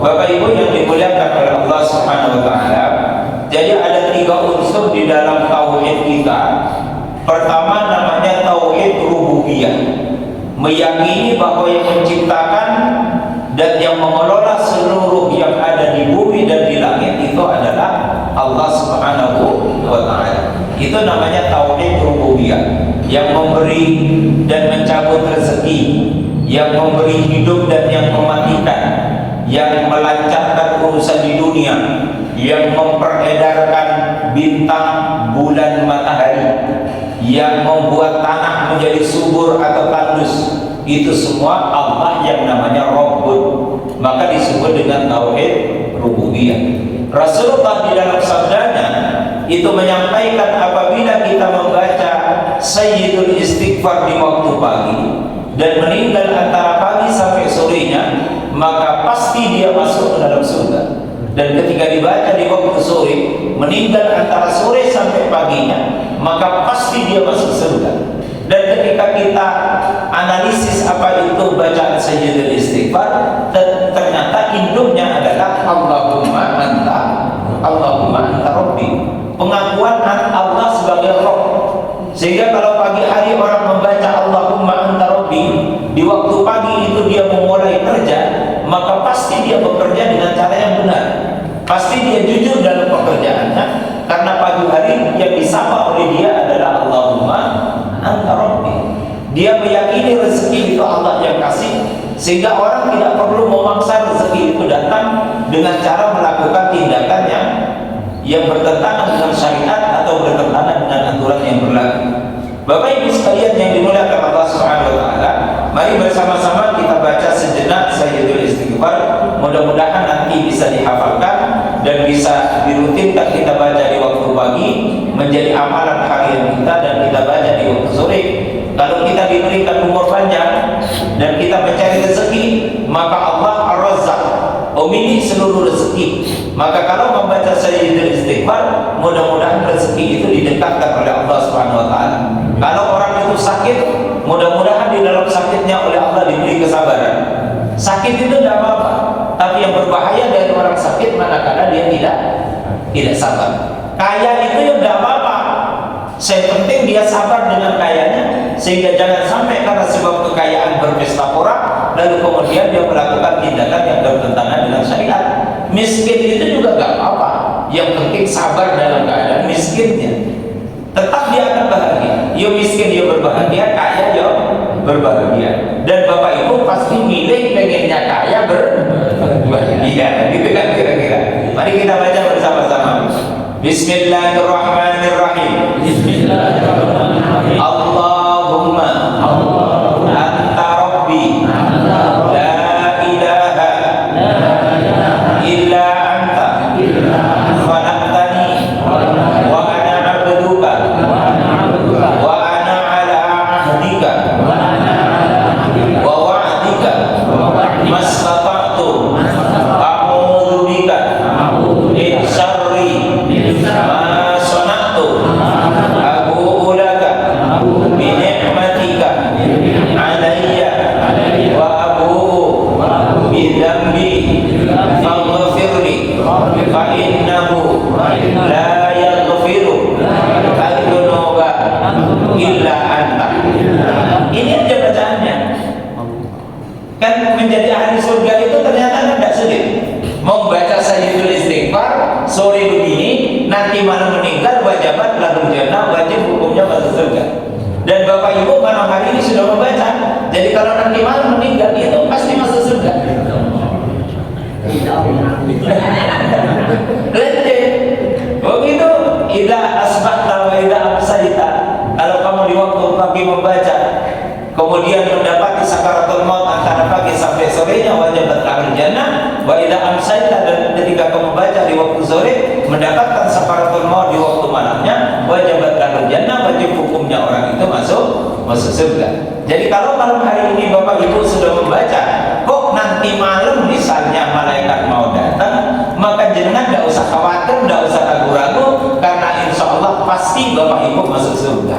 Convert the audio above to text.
Bapak Ibu yang dimuliakan oleh Allah Subhanahu wa taala, jadi ada 3 unsur di dalam tauhid kita. Pertama namanya tauhid rububiyah, meyakini bahwa yang menciptakan dan yang mengelola seluruh yang ada di bumi dan di langit itu adalah Allah Subhanahu wa taala. Itu namanya tauhid rububiyah, yang memberi dan mencabut rezeki, yang memberi hidup dan yang mematikan, yang melancarkan urusan di dunia, yang memperedarkan bintang, bulan, matahari, yang membuat tanah menjadi subur atau tandus. Itu semua Allah yang namanya Rabbun. Maka disebut dengan tauhid rububiyah. Rasulullah di dalam sabdanya itu menyampaikan apabila kita membaca Sayyidul Istighfar di waktu pagi dan meninggal antara pagi sampai sorenya, maka pasti dia masuk ke dalam surga. Dan ketika dibaca di waktu sore, meninggal antara sore sampai paginya, maka pasti dia masuk surga. Dan ketika kita analisis apa itu bacaan Sayyidul Istighfar, ternyata induknya adalah Allahumma anta Rabbi, pengakuan Allah sebagai Rabb. Sehingga kalau pagi hari orang membaca Allahumma anta Rabbi, di waktu pagi itu dia memulai kerja, maka pasti dia bekerja dengan cara yang benar. Pasti dia jujur dalam pekerjaannya, karena pagi hari yang disapa oleh dia adalah Allahumma anta Rabbi. Dia meyakini rezeki itu Allah yang kasih, sehingga orang tidak perlu memaksa rezeki itu datang dengan cara melakukan tindakan yang bertentangan dengan syariat atau bertentangan dengan aturan yang berlaku. Bapak Ibu sekalian yang dimuliakan Allah Subhanahu wa taala, mari bersama-sama kita baca sejenak Sayyidul Istighfar. Mudah-mudahan nanti bisa dihafalkan dan bisa dirutinkan kita baca di waktu pagi, menjadi amalan harian kita, dan kita baca di waktu sore. Kalau kita diberikan umur panjang dan kita mencari rezeki, maka Allah Ar-Razzaq, pemilik seluruh rezeki. Maka kalau membaca Sayyidul Istighfar, mudah-mudahan rezeki itu didekatkan oleh Allah Subhanahu wa taala. Kalau orang itu sakit, mudah-mudahan di dalam sakitnya oleh Allah diberi kesabaran. Sakit itu tidak apa-apa, tapi yang berbahaya dari orang sakit manakala dia tidak sabar. Kaya itu yang tidak apa-apa, yang penting dia sabar dengan kayanya, sehingga jangan sampai karena sebab kekayaan berpesta pora lalu kemudian dia melakukan tindakan yang bertentangan dengan syariat. Miskin itu juga gak apa-apa, yang penting sabar dalam keadaan miskinnya. Tetap dia akan bahagia. Yo miskin dia berbahagia, kaya yo berbahagia. Dan Bapak Ibu pasti milih pengennya kaya berbahagia, gitu kan kira-kira. Mari kita baca bersama-sama. Bismillahirrahmanirrahim. Bismillahirrahmanirrahim. Allahumma anta Rabbi, la ilaha illa anta, khalaqtani wa ana abduka wa ana ala ahdika wa wa'dika mastata'tu a'udzu bika min syarri ma sana'tu abu'u laka bi ni'matika alayya wa abu'u bi dhanbi faghfirli fa innahu la yaghfiru al-dhunuba illa anta. Ini aja bacaannya. Kan menjadi ahli surga itu ternyata tidak sulit. Mau baca Sayyidul Istighfar sore begini, nanti malam meninggal wajibat lahul jannah, wajib hukumnya masuk surga. Dan Bapak Ibu malam hari ini sudah membaca, jadi kalau nanti malam meninggal itu pasti masuk surga. Begitu, idza asbahta wa idza amsayta. Kalau kamu di waktu pagi membaca, kemudian mendapati sakaratul maut antara pagi sampai sorenya, wajibat lahul jannah. Wa idza amsayta, dan ketika kamu baca di waktu sore mendapatkan sakaratul maut di waktu malamnya, wajibat lahul jannah, wajib hukumnya orang itu masuk surga. Jadi kalau malam hari ini Bapak Ibu sudah membaca, kok nanti malam misalnya malaikat mau datang, maka jangan tidak usah khawatir, tidak usah ragu-ragu, karena insya Allah pasti Bapak Ibu masuk surga.